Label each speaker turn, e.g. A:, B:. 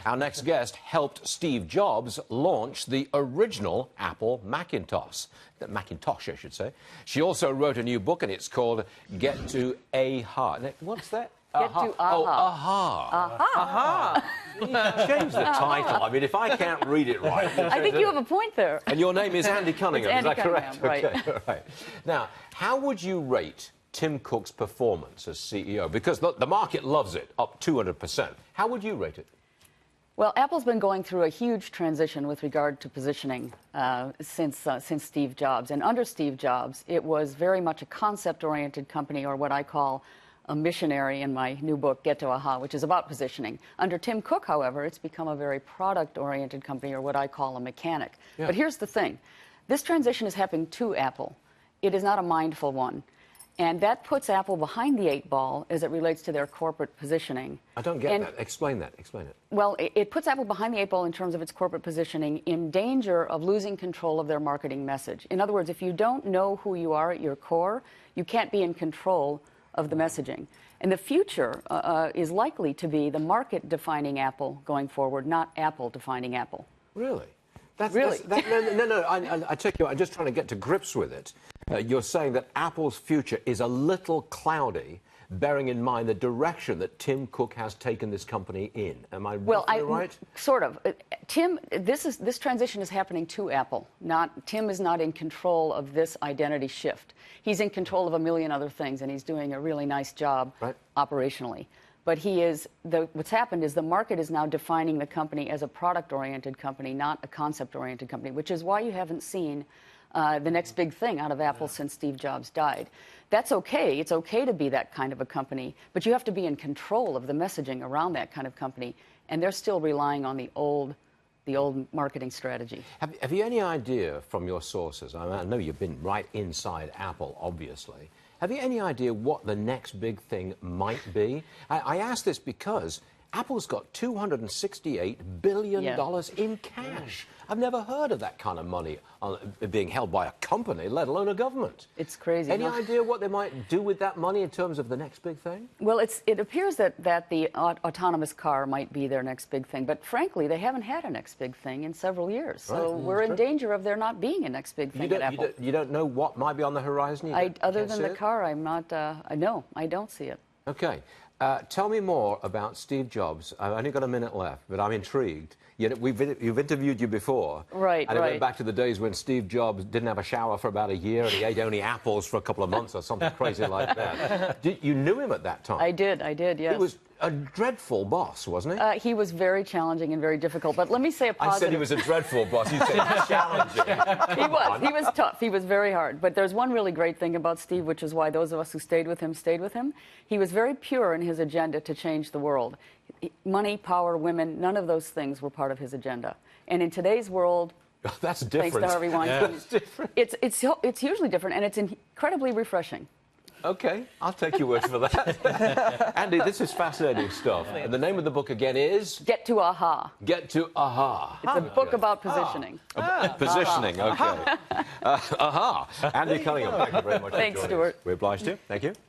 A: Our next guest helped Steve Jobs launch the original Apple Macintosh. Macintosh, I should say. She also wrote a new book, and it's called Get to Aha. What's that?
B: Get to Aha.
A: Oh, Aha.
B: Aha.
A: Change the title. I mean, if I can't read it right...
B: I think you have a point there.
A: And your name is Andy Cunningham,
B: It's Andy
A: is that correct?
B: Cunningham, right.
A: Okay, right. Now, how would you rate Tim Cook's performance as CEO? Because look, the market loves it, up 200%. How would you rate it?
B: Well, Apple's been going through a huge transition with regard to positioning since Steve Jobs. And under Steve Jobs, it was very much a concept-oriented company, or what I call a missionary in my new book, Get to Aha, which is about positioning. Under Tim Cook, however, it's become a very product-oriented company, or what I call a mechanic. Yeah. But here's the thing. This transition is happening to Apple. It is not a mindful one. And that puts Apple behind the 8 ball as it relates to their corporate positioning.
A: I don't get that. Explain that. Explain it.
B: Well, it puts Apple behind the 8 ball in terms of its corporate positioning, in danger of losing control of their marketing message. In other words, if you don't know who you are at your core, you can't be in control of the messaging. And the future is likely to be the market defining Apple going forward, not Apple defining Apple.
A: Really?
B: Really?
A: No, I take you. I'm just trying to get to grips with it. You're saying that Apple's future is a little cloudy, bearing in mind the direction that Tim Cook has taken this company in. Am I right?
B: Sort of. Tim, this transition is happening to Apple. Tim is not in control of this identity shift. He's in control of a million other things, and he's doing a really nice job operationally. But what's happened is the market is now defining the company as a product-oriented company, not a concept-oriented company, which is why you haven't seen the next big thing out of Apple since Steve Jobs died. That's okay. It's okay to be that kind of a company, but you have to be in control of the messaging around that kind of company, and they're still relying on the old marketing strategy.
A: Have you any idea from your sources? I know you've been right inside Apple, obviously. Have you any idea what the next big thing might be? I ask this because Apple's got $268 billion in cash. I've never heard of that kind of money being held by a company, let alone a government.
B: It's crazy.
A: Any idea what they might do with that money in terms of the next big thing?
B: Well, it appears that the autonomous car might be their next big thing. But frankly, they haven't had a next big thing in several years. So we're in danger of there not being a next big thing at Apple.
A: You don't know what might be on the horizon?
B: Other than the car, I'm not... no, I don't see it.
A: Okay. Tell me more about Steve Jobs. I've only got a minute left, but I'm intrigued. You've interviewed you before.
B: Right,
A: and it went back to the days when Steve Jobs didn't have a shower for about a year and he ate only apples for a couple of months or something crazy like that. You knew him at that time?
B: I did, yes.
A: He was a dreadful boss, wasn't he?
B: He was very challenging and very difficult. But let me say a positive...
A: I said he was a dreadful boss. You said challenging.
B: He was tough. He was very hard. But there's one really great thing about Steve, which is why those of us who stayed with him stayed with him. He was very pure in his agenda to change the world. Money, power, women, none of those things were part of his agenda. And in today's world...
A: That's different.
B: Thanks to Harvey Weinstein.
A: That's different.
B: It's hugely different, and it's incredibly refreshing.
A: Okay, I'll take your word for that. Andy, this is fascinating stuff. And the name of the book again is?
B: Get to Aha.
A: Get to Aha.
B: It's a book about positioning.
A: Positioning, okay. Aha. Andy Cunningham, thank you very much for joining us.
B: Thanks, Stuart.
A: We obliged you. Thank you.